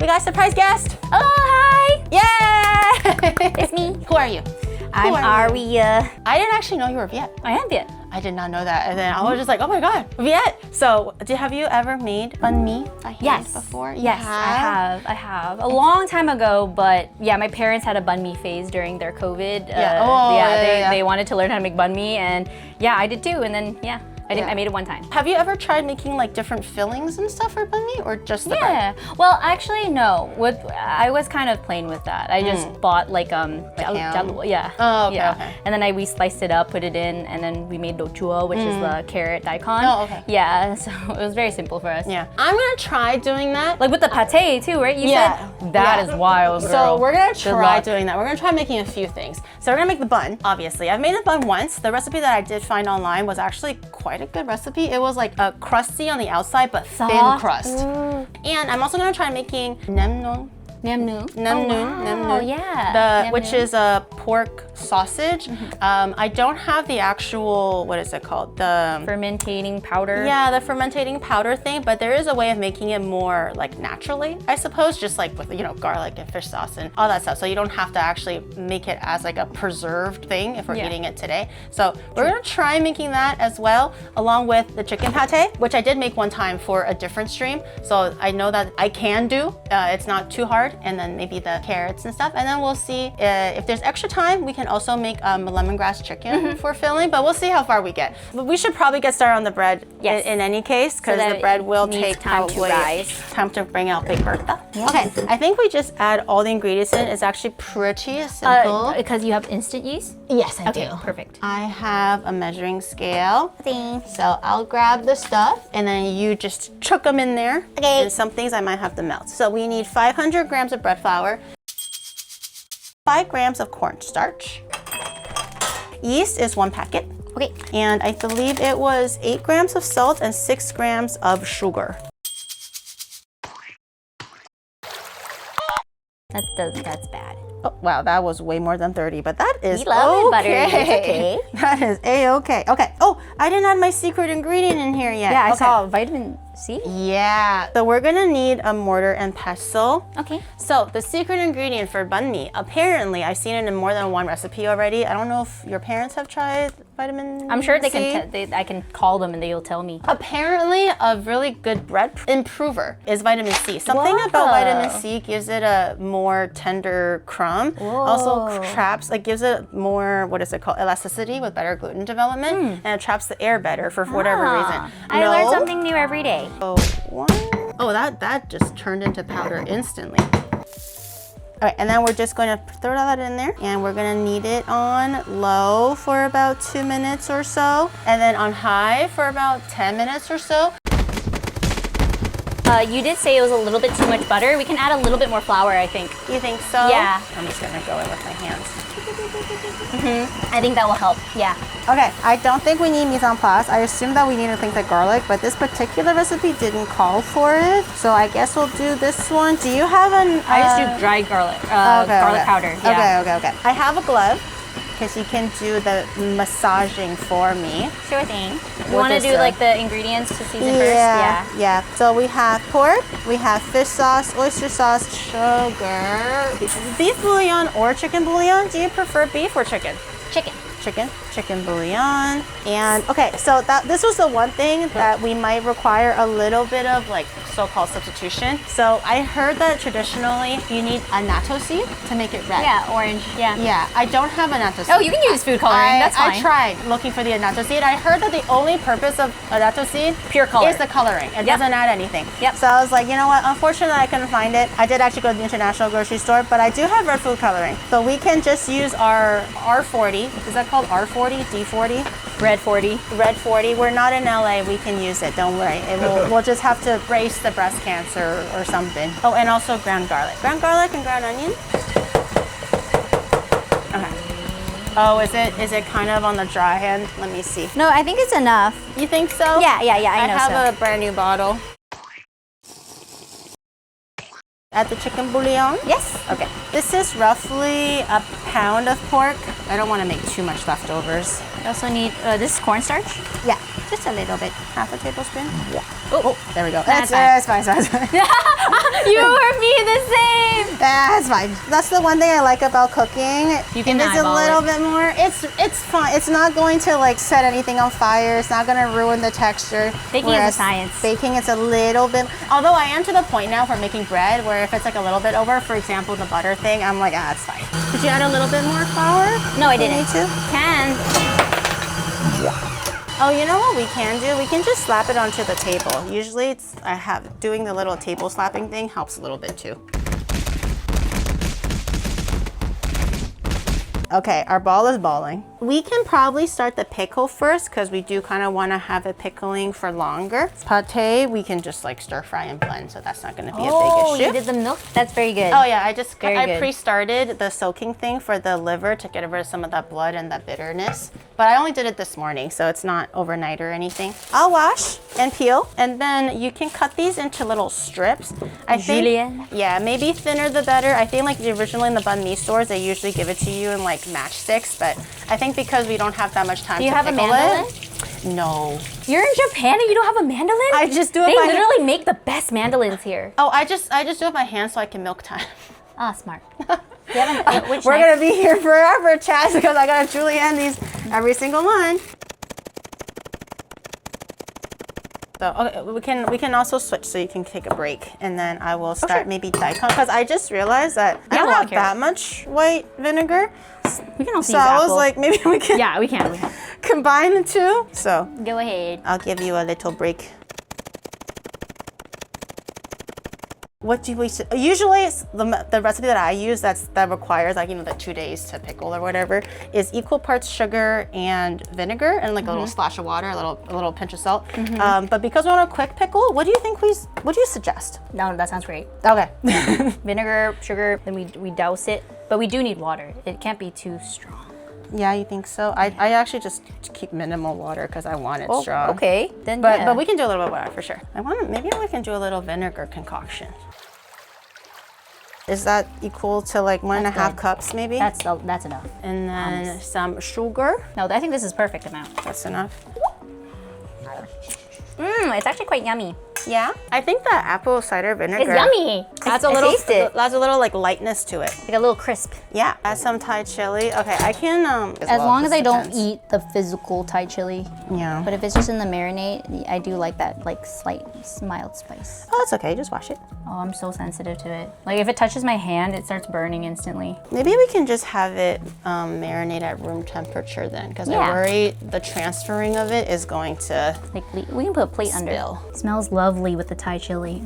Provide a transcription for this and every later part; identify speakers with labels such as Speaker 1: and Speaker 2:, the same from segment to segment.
Speaker 1: got a surprise guest.
Speaker 2: Oh, hi!
Speaker 1: Yay!
Speaker 2: It's me.
Speaker 1: Who are you?
Speaker 2: I'm Aria.
Speaker 1: I didn't actually know you were Viet.
Speaker 2: I am Viet.
Speaker 1: I did not know that. And then I was just like, oh my God, Viet. So have you ever made banh mi by hand
Speaker 2: Yes.
Speaker 1: before?
Speaker 2: Yes, I have. A long time ago, but yeah, my parents had a banh mi phase during their COVID. They wanted to learn how to make banh mi, and yeah, I did too. And then I made it one time.
Speaker 1: Have you ever tried making like different fillings and stuff for banh mi, or just the bread?
Speaker 2: Well, actually, no. I was kind of plain with that. I just bought like
Speaker 1: ham?
Speaker 2: Oh,
Speaker 1: okay, okay.
Speaker 2: And then we sliced it up, put it in, and then we made dochua, which is the carrot daikon.
Speaker 1: Oh, okay.
Speaker 2: Yeah, so it was very simple for us.
Speaker 1: Yeah, I'm gonna try doing that.
Speaker 2: Like with the pate too, right? You said that is wild, girl.
Speaker 1: So we're gonna try doing that. We're gonna try making a few things. So we're gonna make the bun. Obviously, I've made the bun once. The recipe that I did find online was actually quite a good recipe. It was like a crusty on the outside, but thin crust. And I'm also gonna try making nem non. Which is a pork sausage. I don't have the actual, what is it called? The
Speaker 2: fermentating powder.
Speaker 1: Yeah, the fermentating powder thing, but there is a way of making it more like naturally, I suppose, just like with, garlic and fish sauce and all that stuff. So you don't have to actually make it as like a preserved thing if we're eating it today. So we're gonna try making that as well, along with the chicken pate, which I did make one time for a different stream. So I know that I can do, it's not too hard. And then maybe the carrots and stuff. And then we'll see if there's extra time, we can also make lemongrass chicken for filling, but we'll see how far we get. But we should probably get started on the bread in any case, because the bread will take
Speaker 2: time to rise.
Speaker 1: Time to bring out Big Bertha. Okay, I think we just add all the ingredients in. It's actually pretty simple.
Speaker 2: Because you have instant yeast?
Speaker 1: Yes, I do.
Speaker 2: Okay, perfect.
Speaker 1: I have a measuring scale.
Speaker 2: Thanks.
Speaker 1: So I'll grab the stuff and then you just chuck them in there.
Speaker 2: Okay.
Speaker 1: And some things I might have to melt. So we need 500 grams of bread flour, 5 grams of cornstarch. Yeast is 1 packet.
Speaker 2: Okay.
Speaker 1: And I believe it was 8 grams of salt and 6 grams of sugar.
Speaker 2: That's bad.
Speaker 1: Oh, wow, that was way more than 30, but that is
Speaker 2: We love it, butter.
Speaker 1: okay.
Speaker 2: It's okay.
Speaker 1: That is a-okay. Okay. Oh, I didn't add my secret ingredient in here yet.
Speaker 2: Yeah, I saw vitamin C.
Speaker 1: Yeah. So we're gonna need a mortar and pestle.
Speaker 2: Okay.
Speaker 1: So the secret ingredient for banh mi, apparently I've seen it in more than one recipe already. I don't know if your parents have tried vitamin
Speaker 2: I'm sure they
Speaker 1: C.
Speaker 2: can. I can call them and they'll tell me.
Speaker 1: Apparently, a really good bread improver is vitamin C. Something about vitamin C gives it a more tender crumb. Also traps, like gives it more, what is it called, elasticity with better gluten development, and it traps the air better for whatever reason.
Speaker 2: I learn something new every day.
Speaker 1: Oh, that just turned into powder instantly. All right, and then we're just going to throw that in there, and we're going to knead it on low for about 2 minutes or so, and then on high for about 10 minutes or so.
Speaker 2: You did say it was a little bit too much butter. We can add a little bit more flour, I think.
Speaker 1: You think so?
Speaker 2: Yeah.
Speaker 1: I'm just going to go in with my hands.
Speaker 2: I think that will help. Yeah.
Speaker 1: Okay, I don't think we need mise en place. I assume that we need things like garlic, but this particular recipe didn't call for it. So I guess we'll do this one. Do you have an...
Speaker 2: I just do dry garlic, garlic powder. Yeah.
Speaker 1: Okay. I have a glove, because you can do the massaging for me.
Speaker 2: Sure thing. You want to do like the ingredients to season first?
Speaker 1: Yeah. So we have pork, we have fish sauce, oyster sauce, sugar, beef bouillon or chicken bouillon. Do you prefer beef or chicken? Chicken bouillon. And okay, so this was the one thing that we might require a little bit of like so-called substitution. So I heard that traditionally you need a natto seed to make it red.
Speaker 2: Yeah, orange.
Speaker 1: Yeah, I don't have a natto seed.
Speaker 2: Oh, you can use food coloring. That's fine.
Speaker 1: I tried looking for the natto seed. I heard that the only purpose of a natto seed is the coloring. It doesn't add anything. So I was like, you know what? Unfortunately, I couldn't find it. I did actually go to the international grocery store, but I do have red food coloring. So we can just use our R40. Is that called R40? D40?
Speaker 2: Red 40.
Speaker 1: Red 40. We're not in LA. We can use it. Don't worry. We'll just have to brace the breast cancer or something. Oh, and also ground garlic. Ground garlic and ground onion. Okay. Oh, is it kind of on the dry end? Let me see.
Speaker 2: No, I think it's enough.
Speaker 1: You think so?
Speaker 2: Yeah. I know
Speaker 1: have a brand new bottle. Add the chicken bouillon?
Speaker 2: Yes.
Speaker 1: Okay. This is roughly a pound of pork. I don't want to make too much leftovers.
Speaker 2: You also need, this is cornstarch?
Speaker 1: Yeah, just a little bit. Half a tablespoon. Yeah.
Speaker 2: Oh,
Speaker 1: There we go.
Speaker 2: That's
Speaker 1: fine.
Speaker 2: you were being the same.
Speaker 1: That's fine. That's the one thing I like about cooking.
Speaker 2: You can
Speaker 1: if it's a little bit more, it's fine. It's not going to like set anything on fire. It's not going to ruin the texture.
Speaker 2: Baking is a science.
Speaker 1: Baking, it's a little bit. Although I am to the point now for making bread where if it's like a little bit over, for example, the butter thing, I'm like, it's fine. Did you add a little bit more flour?
Speaker 2: No, I didn't.
Speaker 1: You need to?
Speaker 2: Can.
Speaker 1: Oh, you know what we can do? We can just slap it onto the table. Usually doing the little table slapping thing helps a little bit too. Okay, our ball is balling. We can probably start the pickle first because we do kind of want to have it pickling for longer. Pate, we can just like stir fry and blend, so that's not going to be a big issue.
Speaker 2: Oh, you did the milk? That's very good.
Speaker 1: Oh yeah, I pre-started the soaking thing for the liver to get rid of some of that blood and that bitterness. But I only did it this morning, so it's not overnight or anything. I'll wash and peel, and then you can cut these into little strips. I think,
Speaker 2: Julienne?
Speaker 1: yeah, maybe thinner the better. I think like originally in the banh mi stores, they usually give it to you in like matchsticks, but I think because we don't have that much time to pickle it.
Speaker 2: Do you have a mandolin?
Speaker 1: No.
Speaker 2: You're in Japan and you don't have a mandolin?
Speaker 1: I just do it
Speaker 2: They
Speaker 1: by
Speaker 2: literally make the best mandolins here.
Speaker 1: Oh, I just do it by hand so I can milk time.
Speaker 2: Ah, smart. You haven't, which
Speaker 1: We're
Speaker 2: knife?
Speaker 1: gonna be here forever, Chaz, because I gotta julienne these every single one. So okay, we can also switch so you can take a break, and then I will start maybe daikon because I just realized that I don't have that much white vinegar.
Speaker 2: We can also
Speaker 1: So
Speaker 2: use
Speaker 1: I was
Speaker 2: apple.
Speaker 1: like, maybe we can
Speaker 2: Yeah, we can.
Speaker 1: combine the two. So
Speaker 2: Go ahead.
Speaker 1: I'll give you a little break. What do we usually it's the recipe that I use that requires like the 2 days to pickle or whatever is equal parts sugar and vinegar and like a little splash of water, a little pinch of salt. But because we want a quick pickle, what do you suggest?
Speaker 2: No, that sounds great.
Speaker 1: Okay.
Speaker 2: Vinegar, sugar, then we douse it. But we do need water. It can't be too strong.
Speaker 1: Yeah, you think so? I actually just keep minimal water because I want it strong.
Speaker 2: Okay, then
Speaker 1: But we can do a little bit of water for sure. Maybe we can do a little vinegar concoction. Is that equal to like 1.5 cups maybe?
Speaker 2: That's enough.
Speaker 1: And then some sugar.
Speaker 2: No, I think this is perfect amount.
Speaker 1: That's enough.
Speaker 2: It's actually quite yummy.
Speaker 1: Yeah, I think the apple cider vinegar.
Speaker 2: It's yummy.
Speaker 1: Adds
Speaker 2: I taste it.
Speaker 1: adds a little like lightness to it.
Speaker 2: Like a little crisp.
Speaker 1: Yeah, add some Thai chili. Okay, I can.
Speaker 2: As long as I don't eat the physical Thai chili.
Speaker 1: Yeah.
Speaker 2: But if it's just in the marinade, I do like that like slight mild spice.
Speaker 1: Oh, it's okay. Just wash it.
Speaker 2: Oh, I'm so sensitive to it. Like if it touches my hand, it starts burning instantly.
Speaker 1: Maybe we can just have it marinate at room temperature then, because I worry the transferring of it is going to
Speaker 2: like we can put a plate under. It smells lovely with the Thai chili.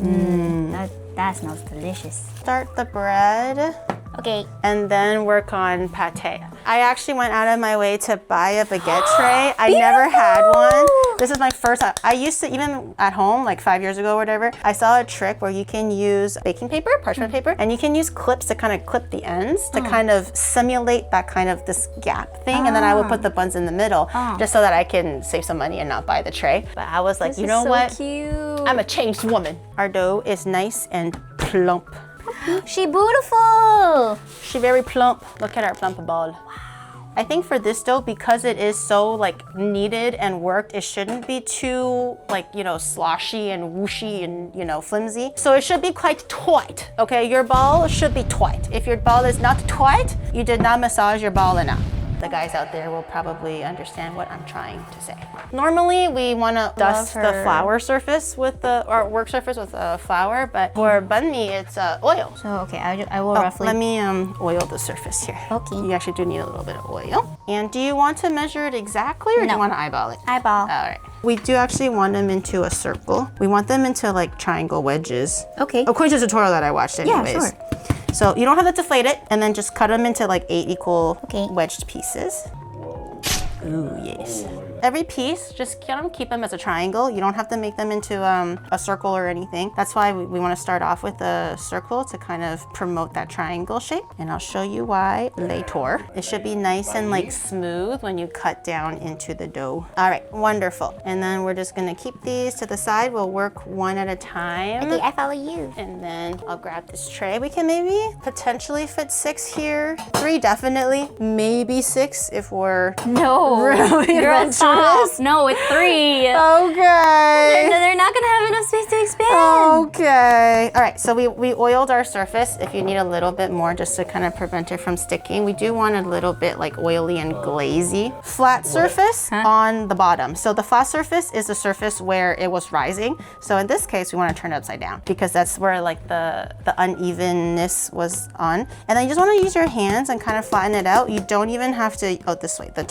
Speaker 2: That smells delicious.
Speaker 1: Start the bread.
Speaker 2: Okay.
Speaker 1: And then work on pate. I actually went out of my way to buy a baguette tray. I never had one. This is my first time. I used to, even at home, like 5 years ago or whatever, I saw a trick where you can use baking paper, parchment paper, and you can use clips to kind of clip the ends to kind of simulate that kind of this gap thing. And then I would put the buns in the middle just so that I can save some money and not buy the tray. But I was like, you know what?
Speaker 2: Cute.
Speaker 1: I'm a changed woman. Our dough is nice and plump.
Speaker 2: She beautiful.
Speaker 1: She very plump. Look at our plump ball. Wow. I think for this dough, because it is so like kneaded and worked, it shouldn't be too like, sloshy and whooshy and, flimsy. So it should be quite tight, okay? Your ball should be tight. If your ball is not tight, you did not massage your ball enough. The guys out there will probably understand what I'm trying to say. Normally, we want to dust the flour surface or work surface with flour, but for banh mi, it's oil.
Speaker 2: So, okay, I will roughly...
Speaker 1: Let me oil the surface here.
Speaker 2: Okay.
Speaker 1: You actually do need a little bit of oil. And do you want to measure it exactly, or do you want to eyeball it?
Speaker 2: Eyeball.
Speaker 1: All right. We do actually want them into a circle. We want them into like triangle wedges.
Speaker 2: Okay.
Speaker 1: According to the tutorial that I watched anyways.
Speaker 2: Yeah, sure.
Speaker 1: So you don't have to deflate it, and then just cut them into like 8 equal wedged pieces. Ooh, yes. every piece, just kind of keep them as a triangle. You don't have to make them into a circle or anything. That's why we want to start off with a circle to kind of promote that triangle shape. And I'll show you why later. It should be nice and like smooth when you cut down into the dough. All right, wonderful. And then we're just gonna keep these to the side. We'll work one at a time.
Speaker 2: Okay, I follow you.
Speaker 1: And then I'll grab this tray. We can maybe potentially fit 6 here. 3 definitely, maybe 6 if we're really adventurous.
Speaker 2: No, it's 3.
Speaker 1: Okay.
Speaker 2: They're not gonna have enough space to expand.
Speaker 1: Okay. All right, so we oiled our surface. If you need a little bit more just to kind of prevent it from sticking, we do want a little bit like oily and glazy. Flat surface on the bottom. So the flat surface is the surface where it was rising. So in this case, we want to turn it upside down because that's where like the unevenness was on. And then you just want to use your hands and kind of flatten it out. You don't even have to, this way, the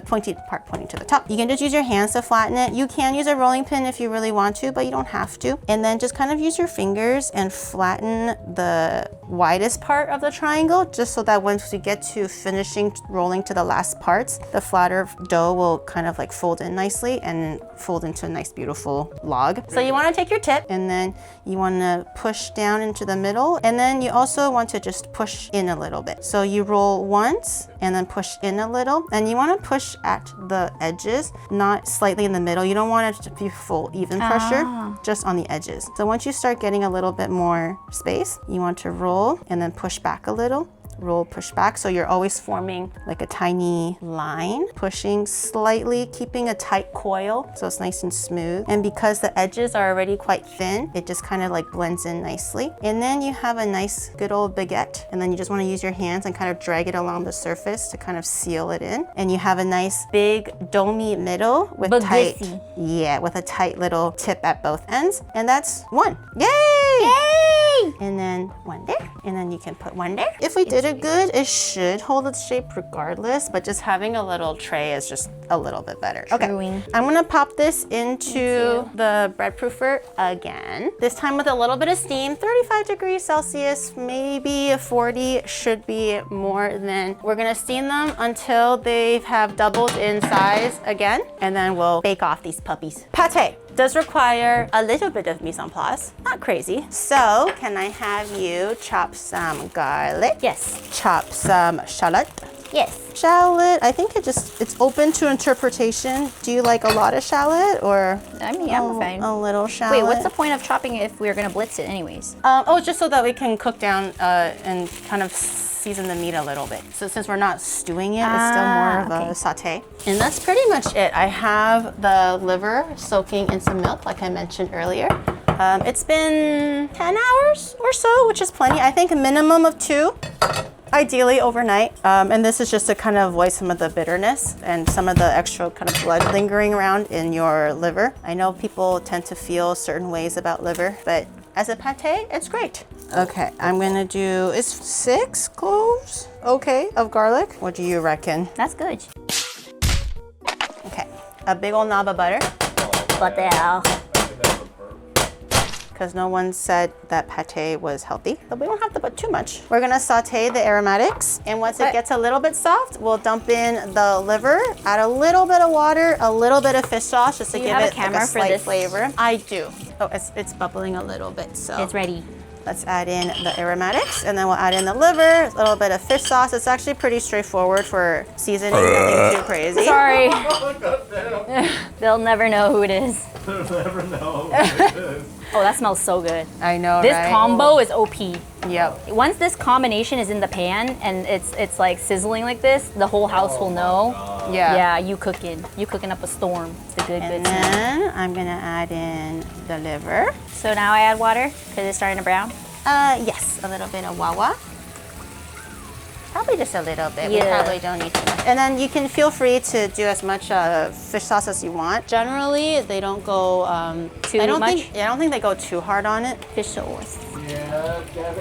Speaker 1: pointy part pointing to the top. You can just use your hands to flatten it. You can use a rolling pin if you really want to, but you don't have to. And then just kind of use your fingers and flatten the widest part of the triangle, just so that once we get to finishing rolling to the last parts, the flatter dough will kind of like fold in nicely and fold into a nice beautiful log. So you want to take your tip and then you want to push down into the middle, and then you also want to just push in a little bit. So you roll once and then push in a little, and you want to push at the edges, not slightly in the middle. You don't want it to be full even pressure, just on the edges. So once you start getting a little bit more space, you want to roll and then push back a little. Roll, push back, so you're always forming like a tiny line, pushing slightly, keeping a tight coil so it's nice and smooth. And because the edges are already quite thin, it just kind of like blends in nicely. And then you have a nice good old baguette, and then you just want to use your hands and kind of drag it along the surface to kind of seal it in. And you have a nice big domey middle with with a tight little tip at both ends. And that's one. Yay! Yay! And then one there, and then you can put one there. If we did it good, it should hold its shape regardless, but just having a little tray is just a little bit better. Okay, I'm gonna pop this into the bread proofer again, this time with a little bit of steam. 35 degrees Celsius, maybe 40 should be more than. We're gonna steam them until they have doubled in size again, and then we'll bake off these puppies. Pate does require a little bit of mise en place, not crazy. So can I have you chop some garlic?
Speaker 2: Yes.
Speaker 1: Chop some shallot?
Speaker 2: Yes.
Speaker 1: Shallot, I think it's open to interpretation. Do you like a lot of shallot, or
Speaker 2: I mean, I'm fine.
Speaker 1: A little shallot?
Speaker 2: Wait, what's the point of chopping it if we're gonna blitz it anyways?
Speaker 1: Just so that we can cook down and kind of season the meat a little bit. So since we're not stewing it, it's still more of a saute. And that's pretty much it. I have the liver soaking in some milk, like I mentioned earlier. It's been 10 hours or so, which is plenty. I think a minimum of 2. Ideally overnight. And this is just to kind of avoid some of the bitterness and some of the extra kind of blood lingering around in your liver. I know people tend to feel certain ways about liver, but as a pate, it's great. Okay, I'm gonna do, is 6 cloves okay of garlic? What do you reckon?
Speaker 2: That's good.
Speaker 1: Okay, a big old knob of butter.
Speaker 2: Butter.
Speaker 1: Because no one said that pate was healthy, but we don't have to put too much. We're gonna saute the aromatics, and once it gets a little bit soft, we'll dump in the liver, add a little bit of water, a little bit of fish sauce, just to give it like a slight flavor. I do. Oh, it's bubbling a little bit, so.
Speaker 2: It's ready.
Speaker 1: Let's add in the aromatics, and then we'll add in the liver, a little bit of fish sauce. It's actually pretty straightforward for seasoning, nothing too crazy.
Speaker 2: Sorry. They'll never know who it is.
Speaker 3: They'll never know who it is.
Speaker 2: Oh, that smells so good.
Speaker 1: I know,
Speaker 2: This
Speaker 1: right?
Speaker 2: combo is OP.
Speaker 1: Yep.
Speaker 2: Once this combination is in the pan and it's like sizzling like this, the whole house will know.
Speaker 1: Yeah.
Speaker 2: Yeah, you cooking up a storm. It's a good
Speaker 1: And
Speaker 2: smell.
Speaker 1: then I'm gonna add in the liver.
Speaker 2: So now I add water because it's starting to brown.
Speaker 1: Yes, a little bit of wawa. Probably just a little bit.
Speaker 2: Yeah.
Speaker 1: We probably don't need too much. And then you can feel free to do as much fish sauce as you want. Generally, they don't go
Speaker 2: too much.
Speaker 1: I don't think they go too hard on it.
Speaker 2: Fish sauce.
Speaker 3: Yeah, dab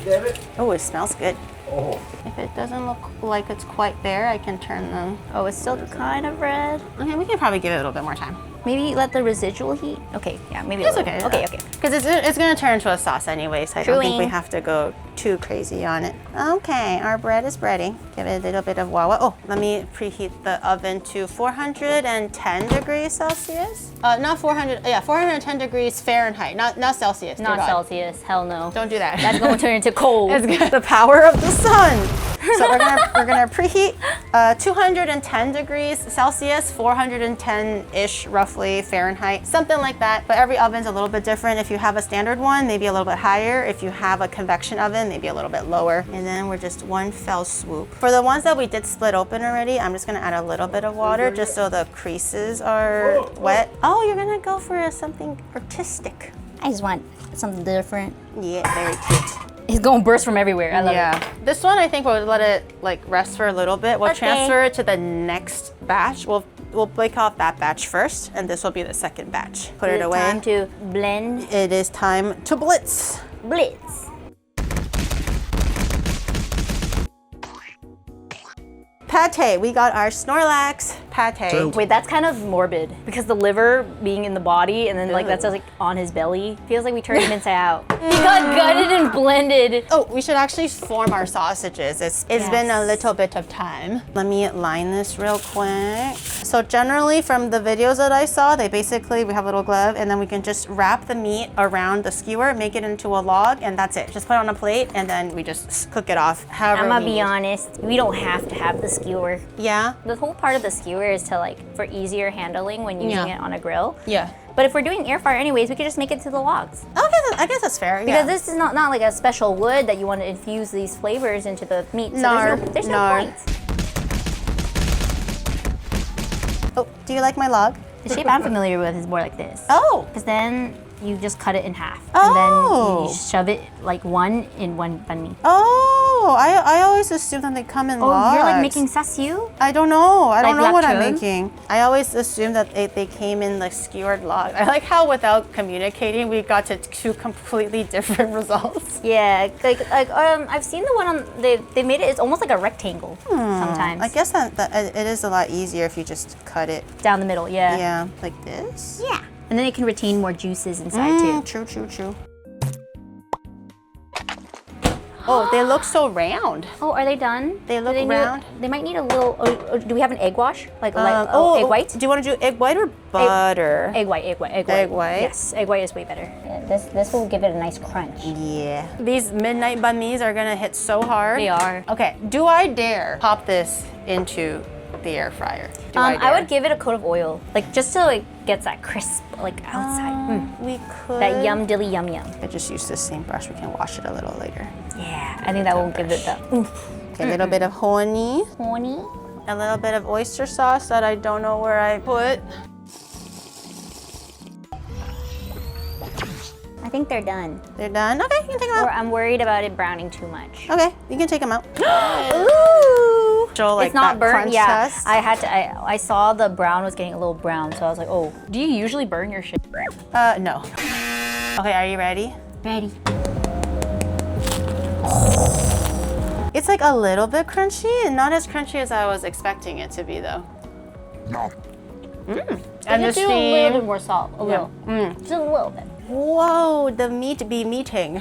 Speaker 3: it.
Speaker 1: Oh, it smells good.
Speaker 3: Oh.
Speaker 1: If it doesn't look like it's quite there, I can turn them.
Speaker 2: Oh, it's still kind of red.
Speaker 1: Okay, we can probably give it a little bit more time.
Speaker 2: Maybe let the residual heat. Okay, yeah, maybe.
Speaker 1: It's okay.
Speaker 2: Okay, okay.
Speaker 1: Because it's going to turn into a sauce anyway, so I don't think we
Speaker 2: Truing.
Speaker 1: have to go too crazy on it. Okay, our bread is ready. Give it a little bit of wawa. Oh, let me preheat the oven to 410 degrees Celsius. Not 400. Yeah, 410 degrees Fahrenheit, not Celsius.
Speaker 2: Not
Speaker 1: dear God.
Speaker 2: Celsius. Hell no.
Speaker 1: Don't do that.
Speaker 2: That's going to turn into cold.
Speaker 1: It's good. The power of the sun. So we're gonna preheat 210 degrees Celsius, 410-ish roughly Fahrenheit, something like that. But every oven's a little bit different. If you have a standard one, maybe a little bit higher. If you have a convection oven, maybe a little bit lower. And then we're just one fell swoop. For the ones that we did split open already, I'm just gonna add a little bit of water just so the creases are wet. Oh, you're gonna go for something artistic.
Speaker 2: I just want something different.
Speaker 1: Yeah, very cute.
Speaker 2: It's going to burst from everywhere. I love it.
Speaker 1: This one I think we'll let it like rest for a little bit. We'll
Speaker 2: Okay.
Speaker 1: transfer it to the next batch. We'll bake off that batch first, and this will be the second batch. Put it away.
Speaker 2: Time to blend.
Speaker 1: It is time to blitz.
Speaker 2: Blitz.
Speaker 1: Pate. We got our Snorlax pate.
Speaker 2: Wait, that's kind of morbid because the liver being in the body and then like that's like on his belly feels like we turned him inside out. He got gutted and blended.
Speaker 1: Oh, we should actually form our sausages. It's been a little bit of time. Let me line this real quick. So generally from the videos that I saw, we have a little glove and then we can just wrap the meat around the skewer, make it into a log, and that's it. Just put it on a plate and then we just cook it off. However
Speaker 2: I'm gonna
Speaker 1: we
Speaker 2: be
Speaker 1: need.
Speaker 2: honest, we don't have to have the skewer.
Speaker 1: Yeah?
Speaker 2: The whole part of the skewer is to like for easier handling when using it on a grill.
Speaker 1: Yeah.
Speaker 2: But if we're doing air fryer anyways, we could just make it to the logs.
Speaker 1: Okay, I guess that's fair.
Speaker 2: Because this is not like a special wood that you want to infuse these flavors into the meat. So there's no point.
Speaker 1: Oh, do you like my log?
Speaker 2: The shape I'm familiar with is more like this.
Speaker 1: Oh.
Speaker 2: Because then you just cut it in half.
Speaker 1: Oh.
Speaker 2: And then you shove it like one in one banh mi.
Speaker 1: Oh, I always assume that they come in logs.
Speaker 2: Oh, you're like making sasu?
Speaker 1: I don't know. I don't
Speaker 2: Like
Speaker 1: know what I'm
Speaker 2: lactone?
Speaker 1: making. I always assumed that they came in like skewered logs. I like how without communicating, we got to two completely different results.
Speaker 2: Yeah, I've seen the one on they made it. It's almost like a rectangle sometimes.
Speaker 1: I guess that it is a lot easier if you just cut it.
Speaker 2: Down the middle, yeah.
Speaker 1: Yeah, like this.
Speaker 2: Yeah, and then it can retain more juices inside too.
Speaker 1: True. Oh, they look so round.
Speaker 2: Oh, are they done?
Speaker 1: They look
Speaker 2: Do
Speaker 1: round.
Speaker 2: They might need a little. Do we have an egg wash? Like egg white?
Speaker 1: Do you want to do egg white or butter?
Speaker 2: Egg white.
Speaker 1: Egg white?
Speaker 2: Yes, egg white is way better. Yeah, this will give it a nice crunch.
Speaker 1: Yeah. These midnight banh mi's are gonna hit so hard.
Speaker 2: They are.
Speaker 1: Okay, do I dare pop this into the air fryer? Do I
Speaker 2: I would give it a coat of oil, like just so it gets that crisp, like outside.
Speaker 1: We could.
Speaker 2: That yum dilly yum yum.
Speaker 1: I just use this same brush. We can wash it a little later.
Speaker 2: Yeah, I think that will give it the oomph.
Speaker 1: Okay, a little bit of honey,
Speaker 2: Honey.
Speaker 1: a little bit of oyster sauce that I don't know where I put.
Speaker 2: I think they're done.
Speaker 1: They're done. Okay, you can take them
Speaker 2: Or
Speaker 1: out.
Speaker 2: I'm worried about it browning too much.
Speaker 1: Okay, you can take them out. Ooh! Show like
Speaker 2: It's not
Speaker 1: that
Speaker 2: burnt.
Speaker 1: crunch
Speaker 2: Yeah,
Speaker 1: test.
Speaker 2: I saw the brown was getting a little brown, so I was like, oh. Do you usually burn your shit?
Speaker 1: No. Okay, are you ready?
Speaker 2: Ready.
Speaker 1: It's like a little bit crunchy, and not as crunchy as I was expecting it to be, though. And the
Speaker 2: Just do a little bit
Speaker 1: steam.
Speaker 2: more salt. A little. Just a little bit.
Speaker 1: Whoa, the meat be meeting.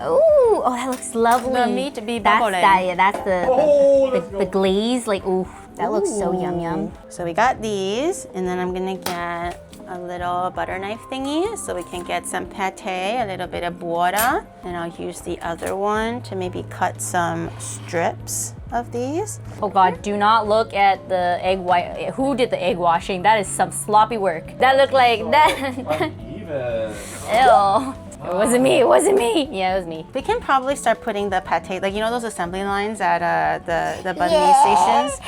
Speaker 2: Ooh, oh, that looks lovely.
Speaker 1: The meat be
Speaker 2: That's
Speaker 1: bubbling.
Speaker 2: that's
Speaker 3: let's
Speaker 2: the glaze. Like, ooh, that looks so yum yum.
Speaker 1: So we got these, and then I'm gonna get a little butter knife thingy so we can get some pate, a little bit of buora, and I'll use the other one to maybe cut some strips of these.
Speaker 2: Oh God, do not look at the egg white. Who did the egg washing? That is some sloppy work. That looked like that.
Speaker 3: Uneven.
Speaker 2: Ew. It wasn't me. It wasn't me. Yeah, it was me.
Speaker 1: We can probably start putting the pate, like you know those assembly lines at the banh mi stations?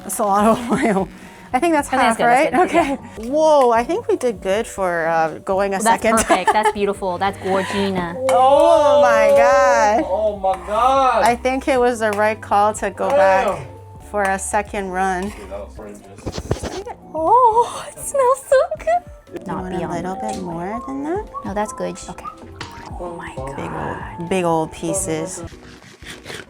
Speaker 1: That's a lot of oil. I think that's half,
Speaker 2: good,
Speaker 1: right?
Speaker 2: that's good,
Speaker 1: Okay. Whoa, I think we did good for going a
Speaker 2: That's
Speaker 1: second
Speaker 2: perfect. That's beautiful. That's gorgina.
Speaker 1: Oh my God.
Speaker 3: Oh my God.
Speaker 1: I think it was the right call to go back for a second run.
Speaker 3: Dude, that was outrageous.
Speaker 2: Oh, it smells so good.
Speaker 1: You want a little bit more than that?
Speaker 2: No, that's good.
Speaker 1: Okay.
Speaker 2: Oh my God.
Speaker 1: Big old pieces.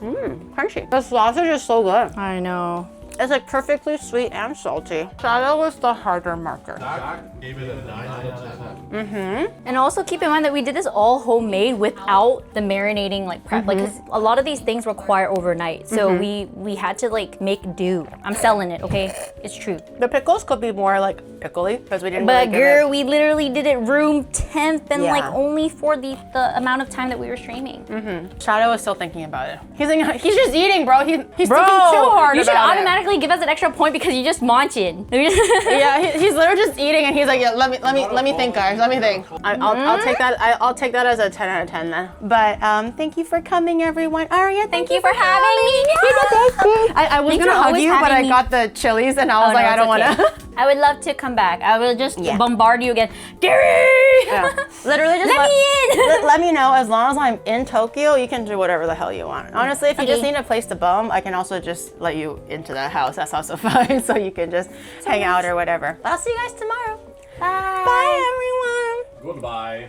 Speaker 1: Crunchy. The sausage is so good.
Speaker 2: I know.
Speaker 1: It's like perfectly sweet and salty. Shadow was the harder marker.
Speaker 3: Zach gave it a 9 out of 10.
Speaker 2: And also keep in mind that we did this all homemade without the marinating like prep. Like, 'cause a lot of these things require overnight. So we had to like make do. I'm selling it, okay? It's true.
Speaker 1: The pickles could be more like pickly because we didn't
Speaker 2: But
Speaker 1: really
Speaker 2: girl, we literally did it room temp and
Speaker 1: Yeah.
Speaker 2: like only for the amount of time that we were streaming.
Speaker 1: Shadow is still thinking about it. He's just eating, bro. He's thinking too
Speaker 2: Bro,
Speaker 1: hard
Speaker 2: you should
Speaker 1: about it.
Speaker 2: automatically give us an extra point because you just munching.
Speaker 1: Yeah, he's literally just eating, and he's like, yeah, let me think, guys. Let me think. I'll take that. I'll take that as a 10 out of 10 then. But thank you for coming, everyone. Aria,
Speaker 2: Thank you for having me.
Speaker 1: I was
Speaker 2: Thanks
Speaker 1: gonna
Speaker 2: for
Speaker 1: hug
Speaker 2: always
Speaker 1: you, but
Speaker 2: having
Speaker 1: I
Speaker 2: me.
Speaker 1: got the chilies, and I was
Speaker 2: Oh,
Speaker 1: like,
Speaker 2: no,
Speaker 1: I don't
Speaker 2: it's
Speaker 1: want
Speaker 2: okay.
Speaker 1: to.
Speaker 2: I would love to come back. I will just
Speaker 1: Yeah.
Speaker 2: bombard you again. Gary!
Speaker 1: Yeah. Literally, just
Speaker 2: Let me in!
Speaker 1: let me know. As long as I'm in Tokyo, you can do whatever the hell you want. Honestly, if you just
Speaker 2: Okay.
Speaker 1: need a place to bum, I can also just let you into the house. That's also fine. So you can just hang out or whatever. I'll see you guys tomorrow.
Speaker 2: Bye.
Speaker 1: Bye, everyone.
Speaker 3: Goodbye.